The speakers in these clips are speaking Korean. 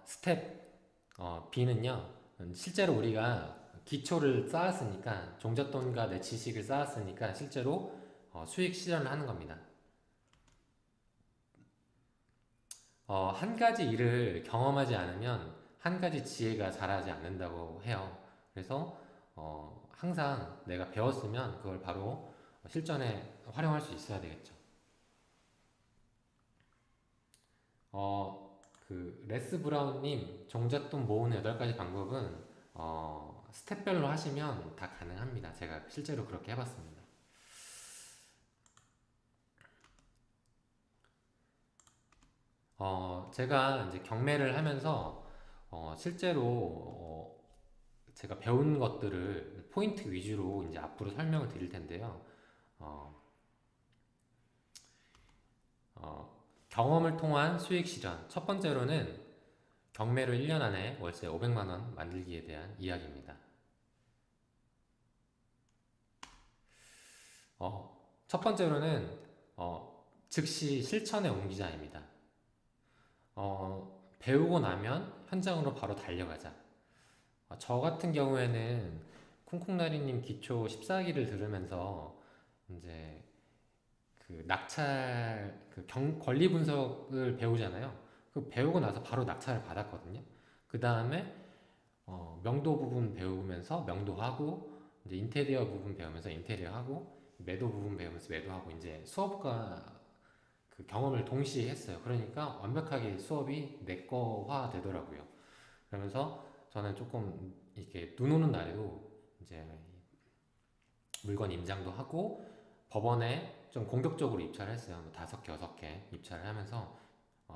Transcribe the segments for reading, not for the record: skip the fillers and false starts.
스텝 B는요, 실제로 우리가 기초를 쌓았으니까, 종잣돈과 내 지식을 쌓았으니까, 실제로 수익 실현을 하는 겁니다. 한 가지 일을 경험하지 않으면 한 가지 지혜가 자라지 않는다고 해요. 그래서 항상 내가 배웠으면 그걸 바로 실전에 활용할 수 있어야 되겠죠. 레스 브라운님, 종잣돈 모으는 8가지 방법은 스텝별로 하시면 다 가능합니다. 제가 실제로 그렇게 해봤습니다. 제가 이제 경매를 하면서 실제로 제가 배운 것들을 포인트 위주로 이제 앞으로 설명을 드릴 텐데요. 어, 경험을 통한 수익 실현. 첫 번째로는 경매로 1년 안에 월세 500만 원 만들기에 대한 이야기입니다. 첫 번째로는 즉시 실천에 옮기자입니다. 배우고 나면 현장으로 바로 달려가자. 저 같은 경우에는 쿵쿵나리님 기초 14기를 들으면서 이제 그 낙찰 권리 분석을 배우잖아요. 그 배우고 나서 바로 낙찰을 받았거든요. 그 다음에 명도 부분 배우면서 명도하고, 이제 인테리어 부분 배우면서 인테리어 하고, 매도 부분 배우면서 매도하고, 이제 수업과 그 경험을 동시에 했어요. 그러니까 완벽하게 수업이 내거화 되더라고요. 그러면서 저는 조금 이렇게 눈 오는 날에도 이제 물건 임장도 하고 법원에 좀 공격적으로 입찰을 했어요. 뭐 5개, 6개 입찰을 하면서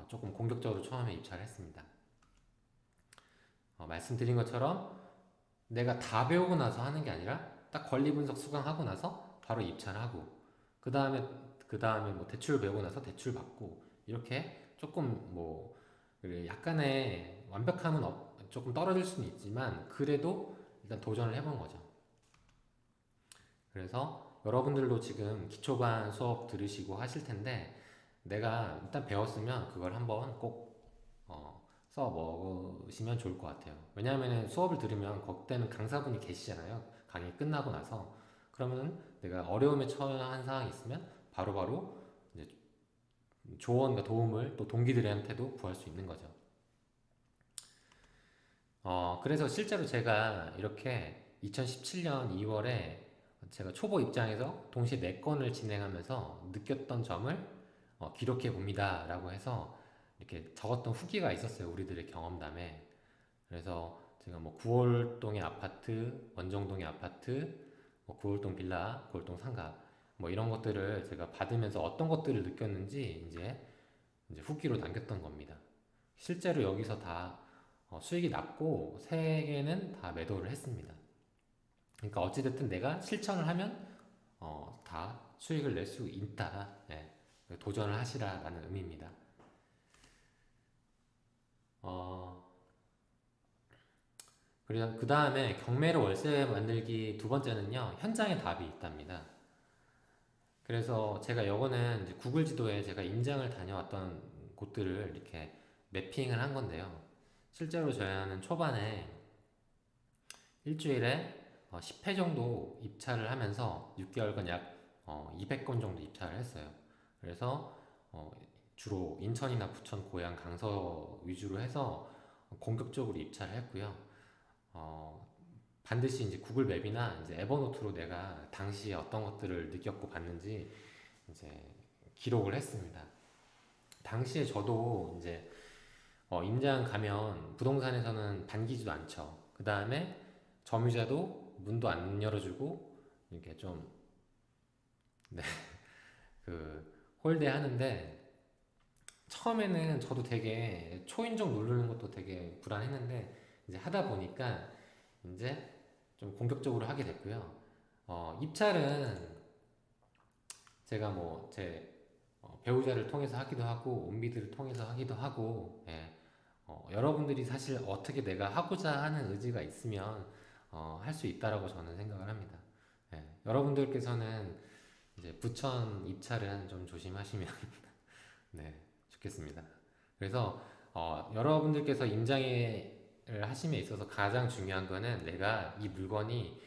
조금 공격적으로 처음에 입찰을 했습니다. 말씀드린 것처럼 내가 다 배우고 나서 하는 게 아니라 딱 권리 분석 수강하고 나서 바로 입찰하고, 그 다음에 뭐 대출 배우고 나서 대출 받고, 이렇게 조금 뭐 약간의 완벽함은 조금 떨어질 수는 있지만 그래도 일단 도전을 해본 거죠. 그래서 여러분들도 지금 기초반 수업 들으시고 하실 텐데, 내가 일단 배웠으면 그걸 한번 꼭 써 먹으시면 좋을 것 같아요. 왜냐하면 수업을 들으면 그때는 강사분이 계시잖아요. 강의 끝나고 나서. 그러면 내가 어려움에 처한 상황이 있으면 바로바로 이제 조언과 도움을 또 동기들한테도 구할 수 있는 거죠. 그래서 실제로 제가 이렇게 2017년 2월에 제가 초보 입장에서 동시에 4건을 진행하면서 느꼈던 점을 기록해 봅니다 라고 해서 이렇게 적었던 후기가 있었어요. 우리들의 경험담에. 그래서 제가 뭐 구월동의 아파트, 원정동의 아파트, 뭐 구월동 빌라, 구월동 상가, 뭐 이런 것들을 제가 받으면서 어떤 것들을 느꼈는지 이제 후기로 남겼던 겁니다. 실제로 여기서 다 수익이 났고 3개는 다 매도를 했습니다. 그러니까 어찌됐든 내가 실천을 하면 다 수익을 낼 수 있다. 예, 도전을 하시라라는 의미입니다. 어, 그리고 그 다음에 경매로 월세 만들기 두 번째는요, 현장에 답이 있답니다. 그래서 제가 요거는 이제 구글 지도에 제가 임장을 다녀왔던 곳들을 이렇게 매핑을 한 건데요. 실제로 저희는 초반에 일주일에 10회 정도 입찰을 하면서 6개월간 약 200건 정도 입찰을 했어요. 그래서 주로 인천이나 부천, 고양, 강서 위주로 해서 공격적으로 입찰을 했고요. 어, 반드시 이제 구글 맵이나 이제 에버노트로 내가 당시에 어떤 것들을 느꼈고 봤는지 이제 기록을 했습니다. 당시에 저도 이제 임장 가면 부동산에서는 반기지도 않죠. 그 다음에 점유자도 문도 안 열어주고 이렇게 좀 네, 홀대 하는데, 처음에는 저도 되게 초인종 누르는 것도 되게 불안했는데 이제 하다 보니까 이제 좀 공격적으로 하게 됐고요. 입찰은 제가 뭐 제 배우자를 통해서 하기도 하고 온비들을 통해서 하기도 하고, 예, 여러분들이 사실 어떻게 내가 하고자 하는 의지가 있으면 할 수 있다라고 저는 생각을 합니다. 예, 여러분들께서는 이제 부천 입찰은 좀 조심하시면 네, 좋겠습니다. 그래서 여러분들께서 임장을 하심에 있어서 가장 중요한 거는 내가 이 물건이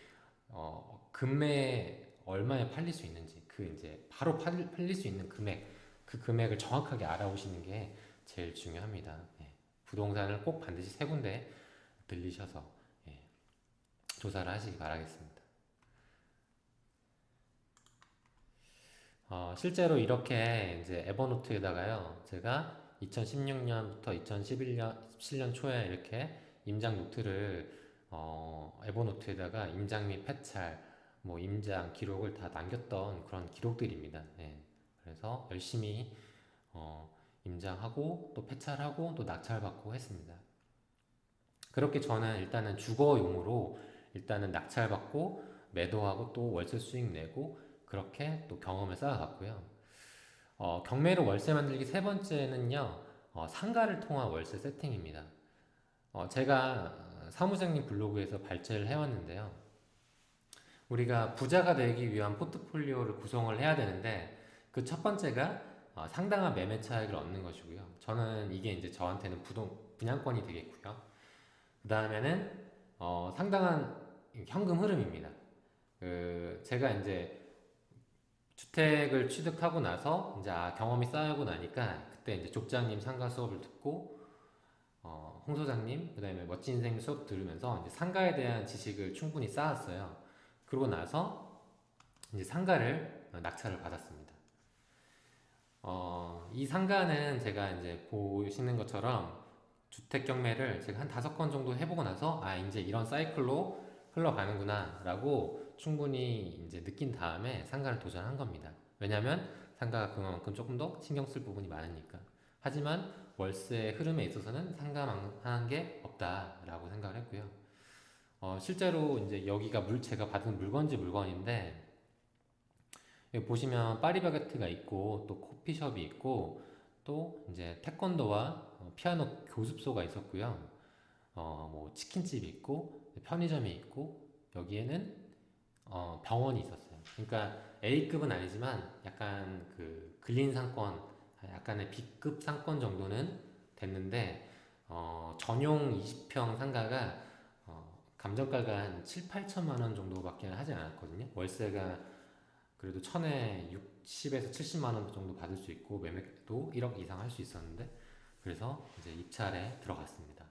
금매에 얼마에 팔릴 수 있는지, 그 이제 바로 팔릴 수 있는 금액, 그 금액을 정확하게 알아오시는 게 제일 중요합니다. 예. 부동산을 꼭 반드시 세 군데 들리셔서 예, 조사를 하시기 바라겠습니다. 실제로 이렇게 이제 에버노트에다가요, 제가 2016년부터 2011년, 17년 초에 이렇게 임장 노트를 에버노트에다가 임장 및 폐찰, 뭐 임장 기록을 다 남겼던 그런 기록들입니다. 예. 그래서 열심히 임장하고 또 폐찰하고 또 낙찰받고 했습니다. 그렇게 저는 일단은 주거용으로 일단은 낙찰받고 매도하고 또 월세 수익 내고 그렇게 또 경험을 쌓아갔고요. 경매로 월세 만들기 세 번째는요, 상가를 통한 월세 세팅입니다. 제가 사무장님 블로그에서 발제를 해왔는데요. 우리가 부자가 되기 위한 포트폴리오를 구성을 해야 되는데 그 첫 번째가 상당한 매매 차익을 얻는 것이고요. 저는 이게 이제 저한테는 분양권이 되겠고요. 그 다음에는 상당한 현금 흐름입니다. 제가 이제 주택을 취득하고 나서 이제 경험이 쌓이고 나니까 그때 이제 족장님 상가 수업을 듣고 홍 소장님 그다음에 멋진 인생 수업 들으면서 이제 상가에 대한 지식을 충분히 쌓았어요. 그러고 나서 이제 상가를 낙찰을 받았습니다. 이 상가는 제가 이제 보시는 것처럼 주택 경매를 제가 한 5건 정도 해보고 나서 이제 이런 사이클로 흘러가는구나 라고 충분히 이제 느낀 다음에 상가를 도전한 겁니다. 왜냐면 상가가 그만큼 조금 더 신경 쓸 부분이 많으니까. 하지만 월세 흐름에 있어서는 상가만한 게 없다라고 생각을 했고요. 실제로 이제 여기가 제가 받은 물건인데 여기 보시면 파리바게트가 있고 또 커피숍이 있고 또 이제 태권도와 피아노 교습소가 있었고요. 뭐 치킨집이 있고 편의점이 있고 여기에는 병원이 있었어요. 그러니까 A급은 아니지만 약간 그 근린 상권, 약간의 B급 상권 정도는 됐는데 전용 20평 상가가 감정가가 한 7, 8천만 원 정도밖에 하지 않았거든요. 월세가 그래도 천에 60에서 70만 원 정도 받을 수 있고 매매도 1억 이상 할 수 있었는데 그래서 이제 입찰에 들어갔습니다.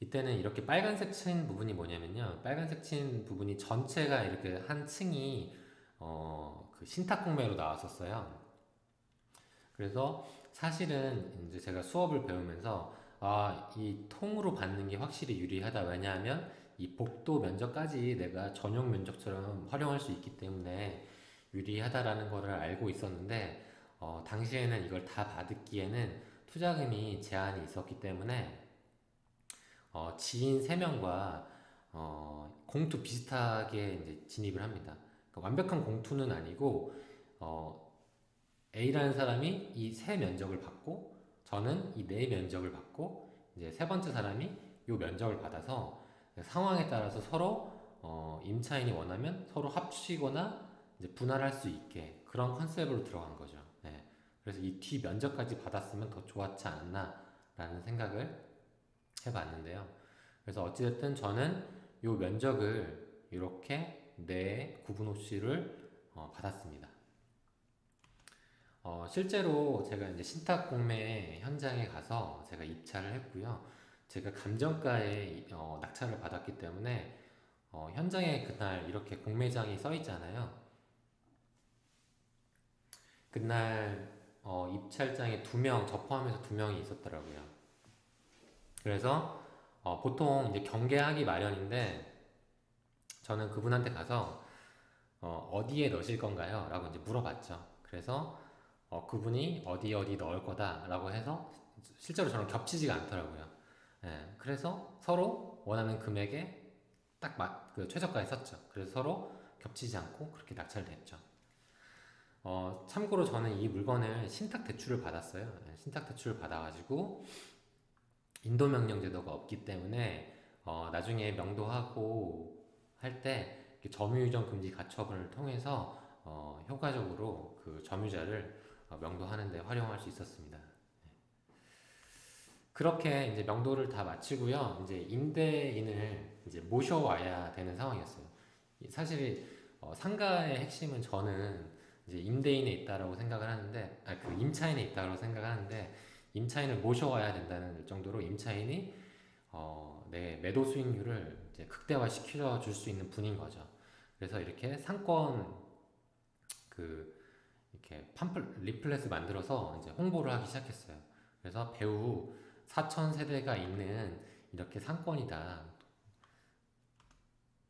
이때는 이렇게 빨간색 친 부분이 뭐냐면요. 빨간색 친 부분이 전체가 이렇게 한 층이 그 신탁 공매로 나왔었어요. 그래서 사실은 이제 제가 수업을 배우면서 이 통으로 받는 게 확실히 유리하다. 왜냐하면 이 복도 면적까지 내가 전용 면적처럼 활용할 수 있기 때문에 유리하다라는 거를 알고 있었는데 당시에는 이걸 다 받기에는 투자금이 제한이 있었기 때문에 지인 3명과 공투 비슷하게 이제 진입을 합니다. 그러니까 완벽한 공투는 아니고 A라는 사람이 이 세 면적을 받고 저는 이 네 면적을 받고 이제 세 번째 사람이 이 면적을 받아서 상황에 따라서 서로 임차인이 원하면 서로 합치거나 이제 분할할 수 있게 그런 컨셉으로 들어간 거죠. 네. 그래서 이 뒤 면적까지 받았으면 더 좋았지 않나라는 생각을 해봤는데요. 그래서 어찌됐든 저는 이 면적을 이렇게 네 구분 호씨를 받았습니다. 실제로 제가 이제 신탁 공매 현장에 가서 제가 입찰을 했고요. 제가 감정가에 낙찰을 받았기 때문에 현장에 그날 이렇게 공매장이 써 있잖아요. 그날 입찰장에 2명, 저 포함해서 2명이 있었더라고요. 그래서 보통 이제 경계하기 마련인데 저는 그분한테 가서 어디에 넣으실 건가요? 라고 이제 물어봤죠. 그래서 그분이 어디 넣을 거다 라고 해서 실제로 저랑 겹치지가 않더라고요. 예, 그래서 서로 원하는 금액에 딱 그 최저가에 썼죠. 그래서 서로 겹치지 않고 그렇게 낙찰됐죠. 참고로 저는 이 물건을 신탁 대출을 받았어요. 예, 신탁 대출을 받아가지고 인도 명령 제도가 없기 때문에 나중에 명도하고 할 때 점유유전 금지 가처분을 통해서 효과적으로 그 점유자를 명도하는 데 활용할 수 있었습니다. 그렇게 이제 명도를 다 마치고요. 이제 임대인을 이제 모셔와야 되는 상황이었어요. 사실 상가의 핵심은 저는 이제 임대인에 있다라고 생각을 하는데, 그 임차인에 있다라고 생각을 하는데, 임차인을 모셔와야 된다는 정도로 임차인이 내 매도 수익률을 이제 극대화시켜 줄 수 있는 분인 거죠. 그래서 이렇게 상권 그 이렇게 리플렛을 만들어서 이제 홍보를 하기 시작했어요. 그래서 배우 4천 세대가 있는 이렇게 상권이다.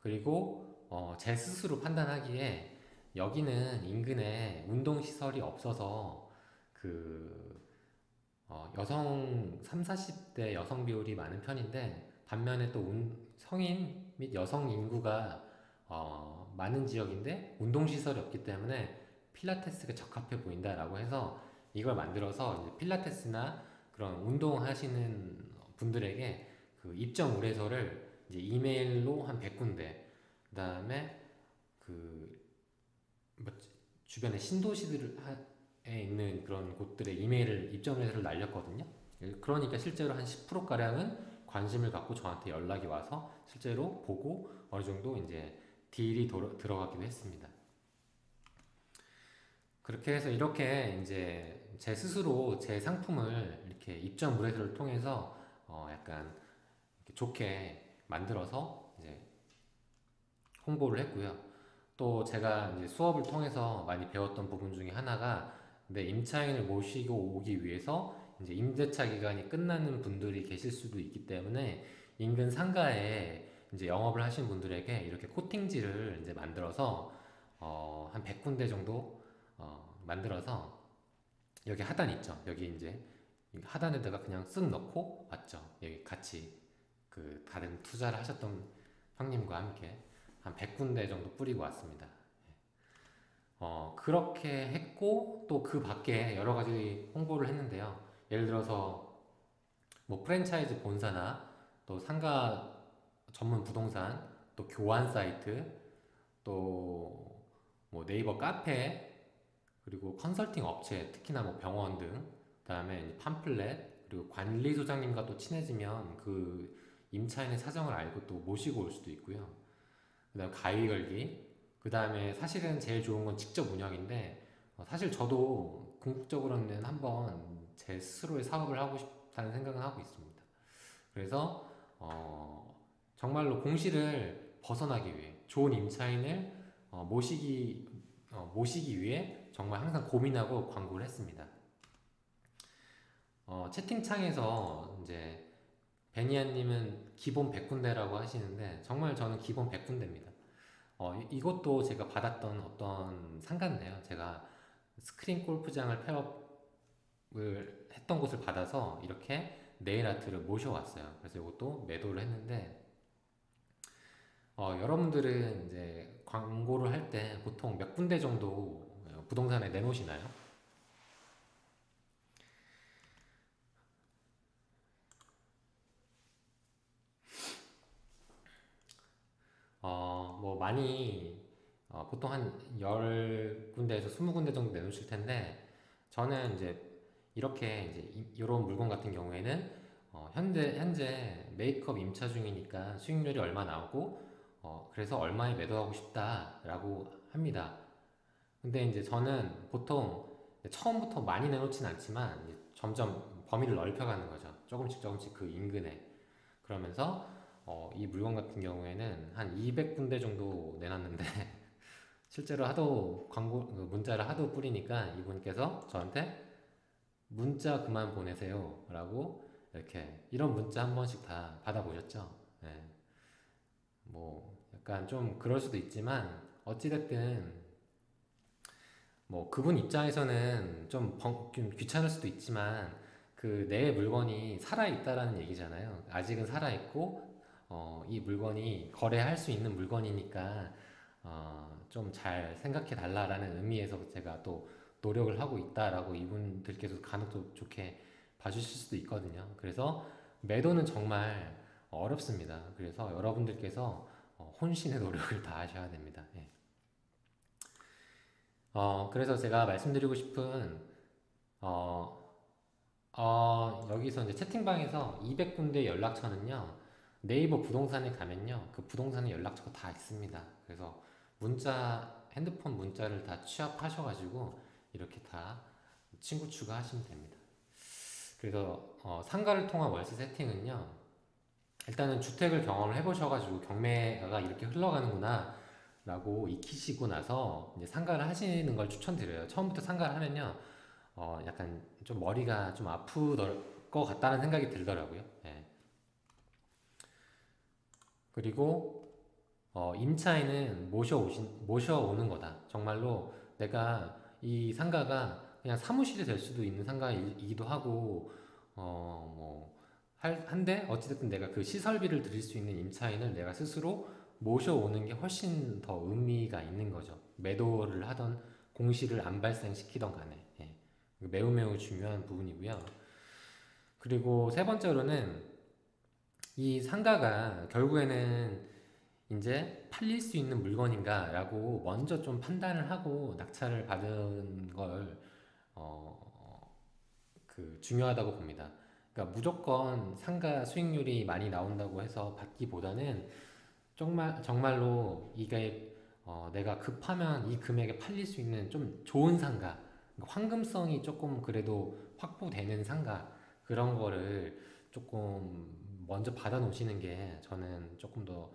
그리고 제 스스로 판단하기에 여기는 인근에 운동시설이 없어서 그 여성 3, 40대 여성 비율이 많은 편인데, 반면에 또 성인 및 여성 인구가 많은 지역인데 운동시설이 없기 때문에 필라테스가 적합해 보인다라고 해서 이걸 만들어서 이제 필라테스나 그런 운동하시는 분들에게 그 입점 의뢰서를 이제 이메일로 한 100군데, 그 다음에 그 주변에 신도시들에 있는 그런 곳들의 이메일을 입점 의뢰서를 날렸거든요. 그러니까 실제로 한 10%가량은 관심을 갖고 저한테 연락이 와서 실제로 보고 어느 정도 이제 딜이 들어가기도 했습니다. 그렇게 해서 이렇게 이제 제 스스로 제 상품을 이렇게 입점 의뢰서를 통해서 약간 좋게 만들어서 이제 홍보를 했고요. 또 제가 이제 수업을 통해서 많이 배웠던 부분 중에 하나가, 내 임차인을 모시고 오기 위해서 이제 임대차 기간이 끝나는 분들이 계실 수도 있기 때문에 인근 상가에 이제 영업을 하신 분들에게 이렇게 코팅지를 이제 만들어서 한 100군데 정도 만들어서, 여기 하단 있죠. 여기 이제 하단에다가 그냥 쓱 넣고 왔죠. 여기 같이 그 다른 투자를 하셨던 형님과 함께 한 100군데 정도 뿌리고 왔습니다. 그렇게 했고, 또 그 밖에 여러 가지 홍보를 했는데요. 예를 들어서 뭐 프랜차이즈 본사나 또 상가 전문 부동산, 또 교환 사이트, 또 뭐 네이버 카페, 그리고 컨설팅 업체, 특히나 뭐 병원 등, 그다음에 팜플렛, 그리고 관리소장님과 또 친해지면 그 임차인의 사정을 알고 또 모시고 올 수도 있고요. 그다음 가위 걸기, 그다음에 사실은 제일 좋은 건 직접 운영인데, 사실 저도 궁극적으로는 한번 제 스스로의 사업을 하고 싶다는 생각은 하고 있습니다. 그래서 정말로 공시를 벗어나기 위해, 좋은 임차인을 모시기 위해 정말 항상 고민하고 광고를 했습니다. 채팅창에서 이제 베니아님은 기본 100군데라고 하시는데, 정말 저는 기본 100군데입니다. 이것도 제가 받았던 어떤 상가인데요. 제가 스크린 골프장을 폐업을 했던 곳을 받아서 이렇게 네일 아트를 모셔왔어요. 그래서 이것도 매도를 했는데, 여러분들은 이제 광고를 할 때 보통 몇 군데 정도 부동산에 내놓으시나요? 뭐 많이 보통 한 10군데에서 20군데 정도 내놓으실 텐데, 저는 이제 이렇게 이제 이런 물건 같은 경우에는 현재 메이크업 임차 중이니까 수익률이 얼마 나오고 그래서 얼마에 매도하고 싶다라고 합니다. 근데 이제 저는 보통 처음부터 많이 내놓진 않지만 이제 점점 범위를 넓혀가는 거죠. 조금씩 조금씩 그 인근에. 그러면서 이 물건 같은 경우에는 한 200군데 정도 내놨는데 실제로 하도 문자를 하도 뿌리니까 이분께서 저한테 문자 그만 보내세요 라고, 이렇게 이런 문자 한 번씩 다 받아보셨죠? 네. 뭐 약간 좀 그럴 수도 있지만, 어찌됐든 뭐 그분 입장에서는 좀 귀찮을 수도 있지만, 그 내 물건이 살아있다라는 얘기잖아요. 아직은 살아있고 이 물건이 거래할 수 있는 물건이니까 좀 잘 생각해 달라라는 의미에서 제가 또 노력을 하고 있다라고 이분들께서 간혹 또 좋게 봐주실 수도 있거든요. 그래서 매도는 정말 어렵습니다. 그래서 여러분들께서 혼신의 노력을 다 하셔야 됩니다. 예. 그래서 제가 말씀드리고 싶은 어, 여기서 이제 채팅방에서 200군데 연락처는요, 네이버 부동산에 가면요, 그 부동산의 연락처가 다 있습니다. 그래서 핸드폰 문자를 다 취합하셔가지고 이렇게 다 친구 추가하시면 됩니다. 그래서 상가를 통한 월세 세팅은요, 일단은 주택을 경험을 해보셔가지고 경매가 이렇게 흘러가는구나 라고 익히시고 나서 이제 상가를 하시는 걸 추천드려요. 처음부터 상가를 하면요, 약간 좀 머리가 좀 아플 것 같다는 생각이 들더라고요. 예. 그리고 임차인은 모셔오는 거다. 정말로 내가 이 상가가 그냥 사무실이 될 수도 있는 상가이기도 하고, 한데 어찌됐든 내가 그 시설비를 드릴 수 있는 임차인을 내가 스스로 모셔오는 게 훨씬 더 의미가 있는 거죠. 매도를 하던 공시를 안 발생시키던 간에. 예. 매우 매우 중요한 부분이고요. 그리고 세 번째로는 이 상가가 결국에는 이제 팔릴 수 있는 물건인가 라고 먼저 좀 판단을 하고 낙찰을 받은 걸 중요하다고 봅니다. 그러니까 무조건 상가 수익률이 많이 나온다고 해서 받기보다는 정말로 이게 내가 급하면 이 금액에 팔릴 수 있는 좀 좋은 상가, 그러니까 황금성이 조금 그래도 확보되는 상가, 그런 거를 조금 먼저 받아 놓으시는 게 저는 조금 더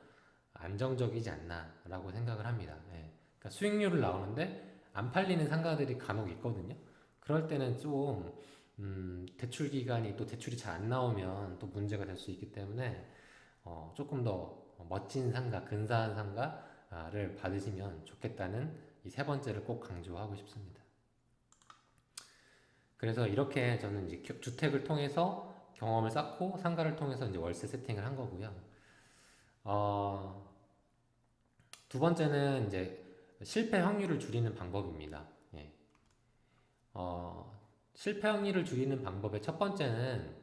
안정적이지 않나라고 생각을 합니다. 예. 그러니까 수익률을 나오는데 안 팔리는 상가들이 간혹 있거든요. 그럴 때는 좀 대출 기간이 또 대출이 잘 안 나오면 또 문제가 될 수 있기 때문에 조금 더 멋진 상가, 근사한 상가를 받으시면 좋겠다는 이 세 번째를 꼭 강조하고 싶습니다. 그래서 이렇게 저는 이제 주택을 통해서 경험을 쌓고 상가를 통해서 이제 월세 세팅을 한 거고요. 두 번째는 이제 실패 확률을 줄이는 방법입니다. 예. 실패 확률을 줄이는 방법의 첫 번째는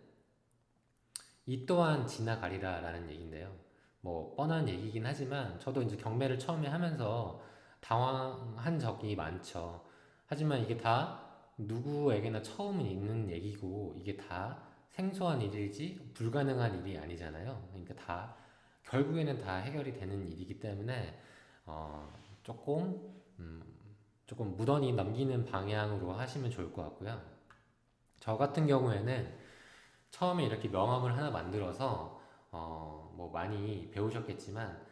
이 또한 지나가리라 라는 얘기인데요. 뭐 뻔한 얘기긴 하지만 저도 이제 경매를 처음에 하면서 당황한 적이 많죠. 하지만 이게 다 누구에게나 처음은 있는 얘기고 이게 다 생소한 일이지 불가능한 일이 아니잖아요. 그러니까 다 결국에는 다 해결이 되는 일이기 때문에 어, 조금 조금 무던히 넘기는 방향으로 하시면 좋을 것 같고요. 저 같은 경우에는 처음에 이렇게 명함을 하나 만들어서 뭐 많이 배우셨겠지만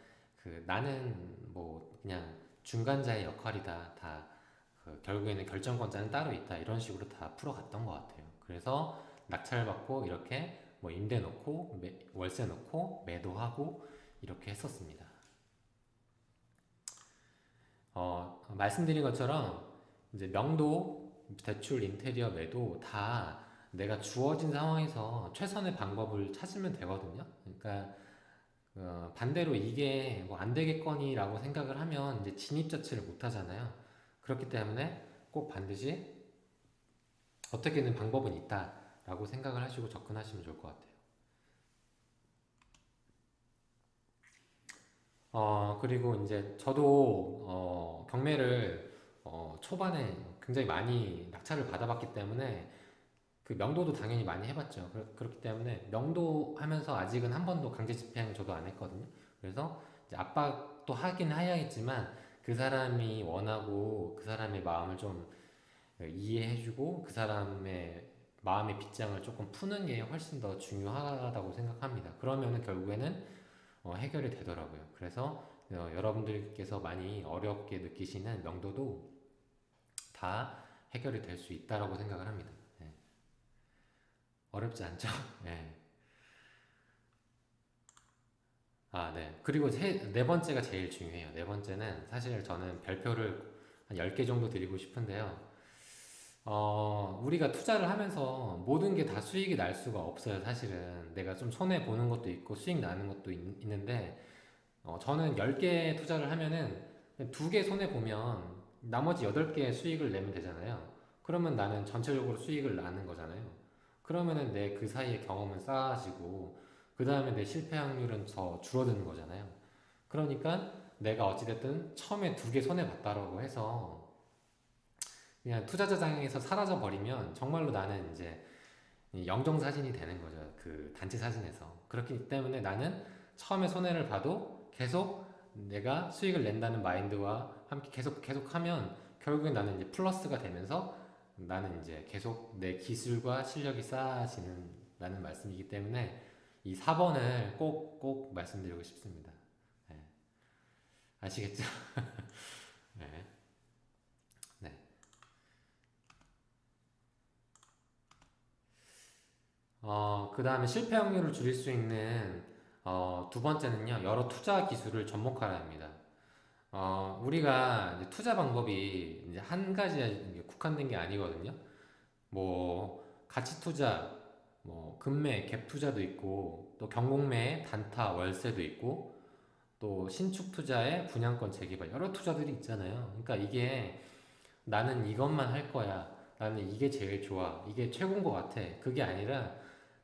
나는 뭐 그냥 중간자의 역할이다. 결국에는 결정권자는 따로 있다. 이런 식으로 다 풀어갔던 것 같아요. 그래서 낙찰받고 이렇게 뭐 임대 놓고 월세 놓고 매도하고 이렇게 했었습니다. 말씀드린 것처럼 이제 명도, 대출, 인테리어, 매도 다 내가 주어진 상황에서 최선의 방법을 찾으면 되거든요. 그러니까 반대로 이게 뭐 안 되겠거니라고 생각을 하면 이제 진입 자체를 못 하잖아요. 그렇기 때문에 꼭 반드시 어떻게든 방법은 있다라고 생각을 하시고 접근하시면 좋을 것 같아요. 그리고 이제 저도 경매를 초반에 굉장히 많이 낙찰을 받아봤기 때문에 그 명도도 당연히 많이 해봤죠. 그렇기 때문에 명도 하면서 아직은 한 번도 강제 집행 저도 안 했거든요. 그래서 이제 압박도 하긴 해야겠지만 그 사람이 원하고 그 사람의 마음을 좀 이해해주고 그 사람의 마음의 빗장을 조금 푸는 게 훨씬 더 중요하다고 생각합니다. 그러면은 결국에는 해결이 되더라고요. 그래서 여러분들께서 많이 어렵게 느끼시는 명도도 다 해결이 될 수 있다라고 생각을 합니다. 네. 어렵지 않죠? 네. 네. 그리고 네 번째가 제일 중요해요. 네 번째는 사실 저는 별표를 한 10개 정도 드리고 싶은데요. 우리가 투자를 하면서 모든 게 다 수익이 날 수가 없어요, 사실은. 내가 좀 손해 보는 것도 있고 수익 나는 것도 있는데, 저는 10개 투자를 하면은 2개 손해 보면 나머지 8개 수익을 내면 되잖아요. 그러면 나는 전체적으로 수익을 나는 거잖아요. 그러면은 내 그 사이에 경험은 쌓아지고, 그 다음에 내 실패 확률은 더 줄어드는 거잖아요. 그러니까 내가 어찌됐든 처음에 2개 손해봤다라고 해서 그냥 투자자장에서 사라져 버리면 정말로 나는 이제 영정사진이 되는 거죠. 그 단체 사진에서. 그렇기 때문에 나는 처음에 손해를 봐도 계속 내가 수익을 낸다는 마인드와 함께 계속 하면 결국엔 나는 이제 플러스가 되면서 나는 이제 계속 내 기술과 실력이 쌓아지는 라는 말씀이기 때문에 이 4번을 꼭 말씀드리고 싶습니다. 네. 아시겠죠? 네. 네. 그 다음에 실패 확률을 줄일 수 있는 2번째는요, 여러 투자 기술을 접목하라입니다. 우리가 이제 투자 방법이 이제 한 가지에 국한된 게 아니거든요. 뭐, 가치 투자, 뭐, 금매, 갭 투자도 있고, 또 경공매에 단타, 월세도 있고, 또 신축 투자에 분양권 재개발, 여러 투자들이 있잖아요. 그러니까 이게 나는 이것만 할 거야. 나는 이게 제일 좋아. 이게 최고인 것 같아. 그게 아니라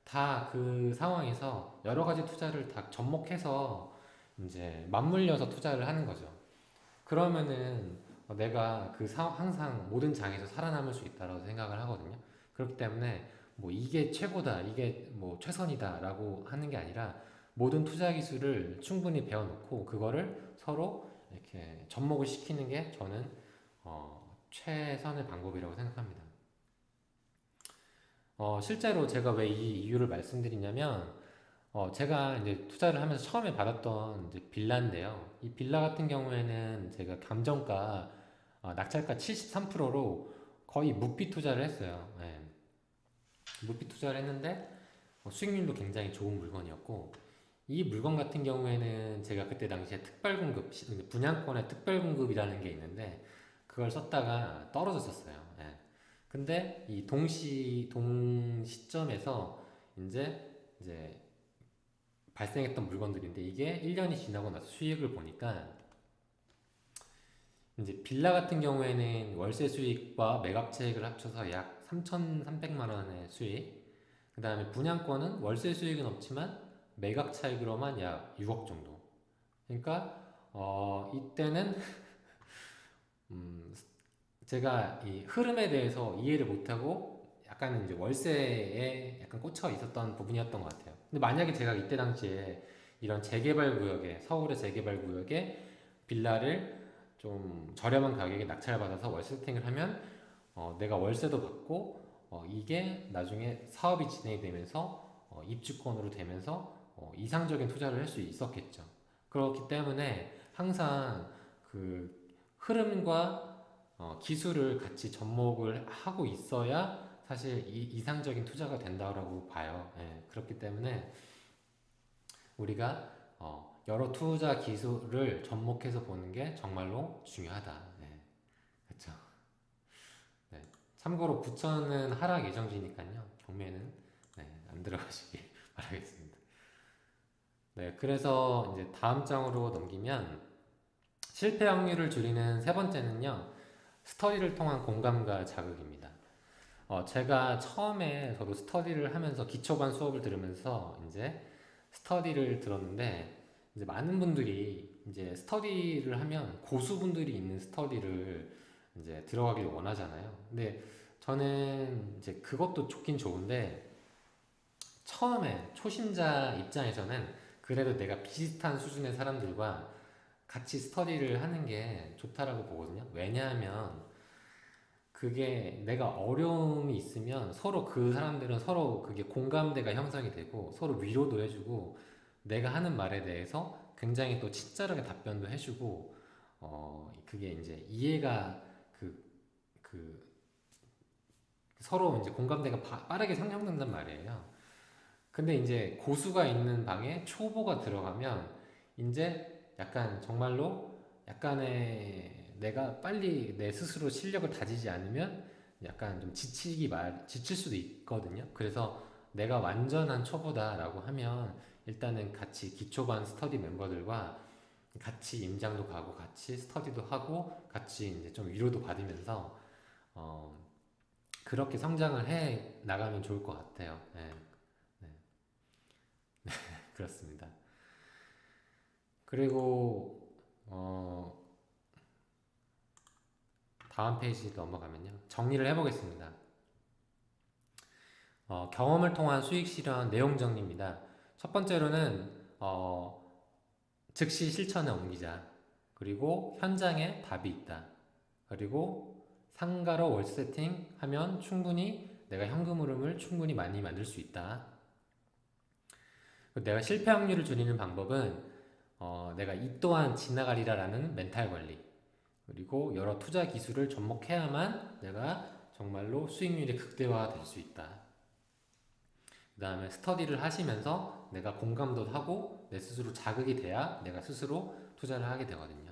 다 그 상황에서 여러 가지 투자를 다 접목해서 이제 맞물려서 투자를 하는 거죠. 그러면은 내가 항상 모든 장에서 살아남을 수 있다고 생각을 하거든요. 그렇기 때문에 뭐 이게 최고다, 이게 뭐 최선이다라고 하는 게 아니라 모든 투자 기술을 충분히 배워놓고 그거를 서로 이렇게 접목을 시키는 게 저는 최선의 방법이라고 생각합니다. 실제로 제가 왜 이 이유를 말씀드리냐면 제가 이제 투자를 하면서 처음에 받았던 이제 빌라인데요. 이 빌라 같은 경우에는 제가 감정가, 낙찰가 73%로 거의 묵비 투자를 했어요. 예. 묵비 투자를 했는데 수익률도 굉장히 좋은 물건이었고 이 물건 같은 경우에는 제가 그때 당시에 특별공급, 분양권의 특별공급이라는 게 있는데 그걸 썼다가 떨어졌었어요. 예. 근데 이 동시점에서 이제 발생했던 물건들인데 이게 1년이 지나고 나서 수익을 보니까 이제 빌라 같은 경우에는 월세 수익과 매각 차익을 합쳐서 약 3,300만 원의 수익. 그 다음에 분양권은 월세 수익은 없지만 매각 차익으로만 약 6억 정도. 그러니까 이때는 음, 제가 이 흐름에 대해서 이해를 못하고 약간 이제 월세에 약간 꽂혀 있었던 부분이었던 것 같아요. 근데 만약에 제가 이때 당시에 이런 재개발 구역에, 서울의 재개발 구역에 빌라를 좀 저렴한 가격에 낙찰받아서 월세 세팅을 하면 내가 월세도 받고 이게 나중에 사업이 진행이 되면서 입주권으로 되면서 이상적인 투자를 할 수 있었겠죠. 그렇기 때문에 항상 그 흐름과 기술을 같이 접목을 하고 있어야 사실 이상적인 투자가 된다고 봐요. 예, 그렇기 때문에 우리가 여러 투자 기술을 접목해서 보는 게 정말로 중요하다. 네, 그렇죠. 네. 참고로 부천은 하락 예정지니까요. 경매는 안 들어가시길 바라겠습니다. 네, 그래서 이제 다음 장으로 넘기면 실패 확률을 줄이는 세 번째는요. 스터디를 통한 공감과 자극입니다. 제가 처음에 저도 스터디를 하면서 기초반 수업을 들으면서 이제 스터디를 들었는데 이제 많은 분들이 이제 스터디를 하면 고수분들이 있는 스터디를 이제 들어가길 원하잖아요. 근데 저는 이제 그것도 좋긴 좋은데 처음에 초심자 입장에서는 그래도 내가 비슷한 수준의 사람들과 같이 스터디를 하는 게 좋다라고 보거든요. 왜냐하면 그게 내가 어려움이 있으면 서로 그 사람들은 서로 그게 공감대가 형성이 되고 서로 위로도 해주고 내가 하는 말에 대해서 굉장히 또 친절하게 답변도 해주고 그게 이제 이해가 그, 그 서로 이제 공감대가 빠르게 상향된단 말이에요. 근데 이제 고수가 있는 방에 초보가 들어가면 이제 약간 정말로 약간의 내가 빨리 내 스스로 실력을 다지지 않으면 약간 좀 지칠 수도 있거든요. 그래서 내가 완전한 초보다라고 하면 일단은 같이 기초반 스터디 멤버들과 같이 임장도 가고 같이 스터디도 하고 같이 이제 좀 위로도 받으면서 어, 그렇게 성장을 해 나가면 좋을 것 같아요. 네, 네, 그렇습니다. 그리고 다음 페이지 넘어가면요. 정리를 해보겠습니다. 경험을 통한 수익 실현 내용 정리입니다. 첫 번째로는 즉시 실천에 옮기자. 그리고 현장에 답이 있다. 그리고 상가로 월 세팅하면 충분히 내가 현금 흐름을 충분히 많이 만들 수 있다. 내가 실패 확률을 줄이는 방법은 내가 이 또한 지나가리라라는 멘탈 관리, 그리고 여러 투자 기술을 접목해야만 내가 정말로 수익률이 극대화될 수 있다. 그 다음에 스터디를 하시면서 내가 공감도 하고 내 스스로 자극이 돼야 내가 스스로 투자를 하게 되거든요.